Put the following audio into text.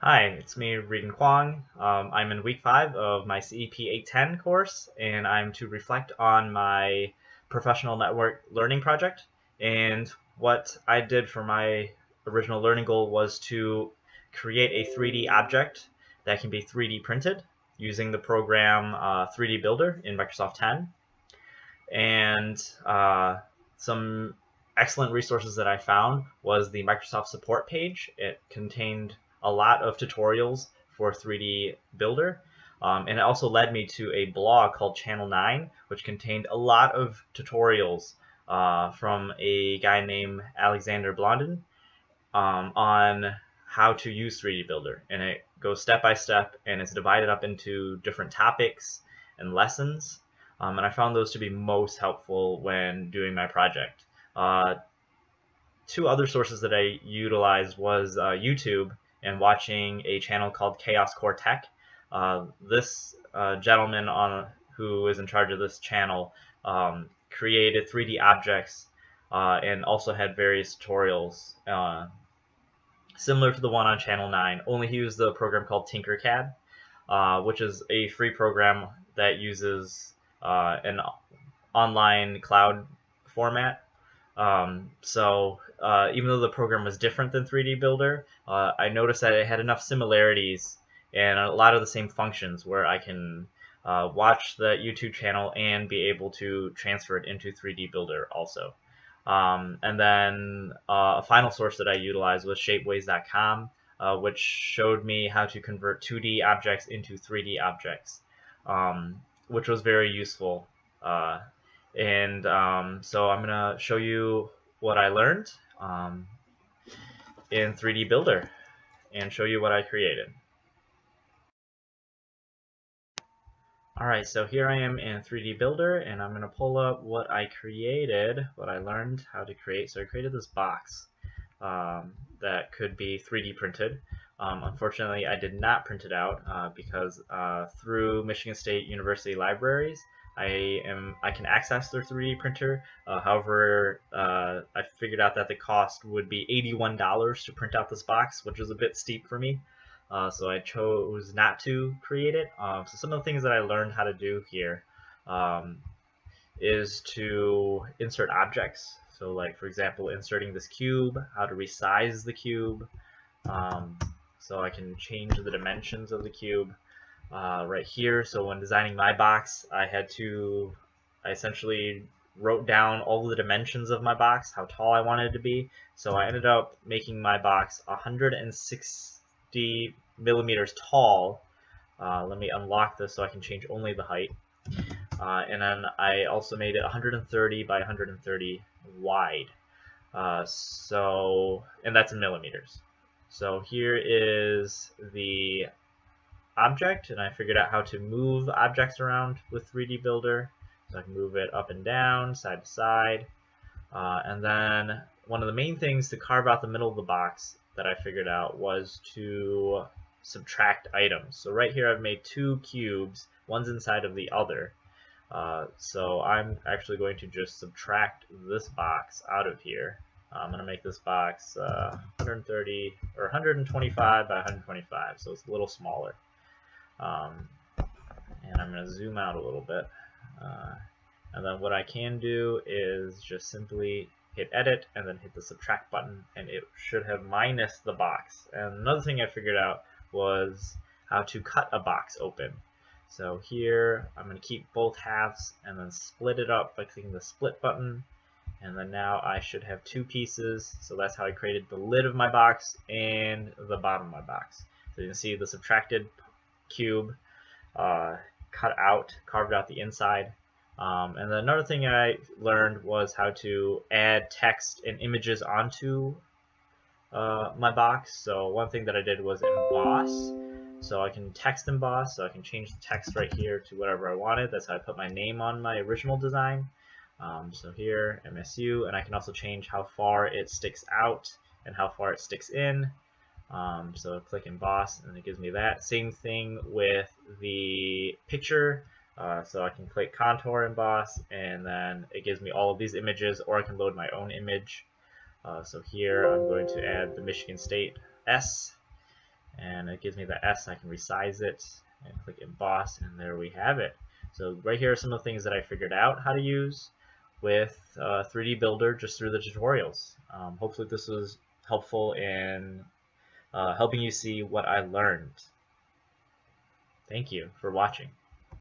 Hi, it's me, Regan Kwong. I'm in week 5 of my CEP 810 course, and I'm to reflect on my professional network learning project. And what I did for my original learning goal was to create a 3D object that can be 3D printed using the program 3D Builder in Microsoft 10. And some excellent resources that I found was the Microsoft support page. It contained a lot of tutorials for 3D Builder. And it also led me to a blog called Channel 9, which contained a lot of tutorials from a guy named Alexander Blondin on how to use 3D Builder. And it goes step by step, and it's divided up into different topics and lessons. And I found those to be most helpful when doing my project. Two other sources that I utilized was YouTube and watching a channel called Chaos Core Tech. This gentleman who is in charge of this channel created 3D objects and also had various tutorials similar to the one on Channel 9, only he used the program called Tinkercad, which is a free program that uses an online cloud format. So even though the program was different than 3D Builder, I noticed that it had enough similarities and a lot of the same functions where I can watch the YouTube channel and be able to transfer it into 3D Builder also. And then a final source that I utilized was shapeways.com, which showed me how to convert 2D objects into 3D objects, which was very useful. So I'm going to show you what I learned in 3D Builder and show you what I created. Alright, so here I am in 3D Builder, and I'm going to pull up what I created, what I learned how to create. So I created this box that could be 3D printed. Unfortunately, I did not print it out because through Michigan State University libraries, I can access their 3D printer. However, I figured out that the cost would be $81 to print out this box, which is a bit steep for me. So I chose not to create it. So some of the things that I learned how to do here is to insert objects. So like, for example, inserting this cube, how to resize the cube. So I can change the dimensions of the cube right here. So when designing my box, I essentially wrote down all the dimensions of my box, how tall I wanted it to be. So I ended up making my box 160 millimeters tall. Let me unlock this so I can change only the height. And then I also made it 130 by 130 wide. And that's in millimeters. So here is the object, and I figured out how to move objects around with 3D Builder. So I can move it up and down, side to side. And then one of the main things to carve out the middle of the box that I figured out was to subtract items. So right here I've made two cubes, one's inside of the other. So I'm actually going to just subtract this box out of here. I'm going to make this box 130 or 125 by 125, so it's a little smaller. And I'm going to zoom out a little bit. And then what I can do is just simply hit edit and then hit the subtract button, and it should have minus the box. And another thing I figured out was how to cut a box open. So here I'm going to keep both halves and then split it up by clicking the split button, and then now I should have two pieces. So that's how I created the lid of my box and the bottom of my box. So you can see the subtracted cube carved out the inside. And then another thing I learned was how to add text and images onto my box. So one thing that I did was emboss. So I can text emboss, so I can change the text right here to whatever I wanted. That's how I put my name on my original design. So here, MSU, and I can also change how far it sticks out and how far it sticks in. So click emboss, and it gives me that. Same thing with the picture. So I can click contour emboss, and then it gives me all of these images, or I can load my own image. So here I'm going to add the Michigan State S, and and it gives me the S. I can resize it and click emboss, and there we have it. So right here are some of the things that I figured out how to use with 3D Builder just through the tutorials. Hopefully this was helpful in helping you see what I learned. Thank you for watching.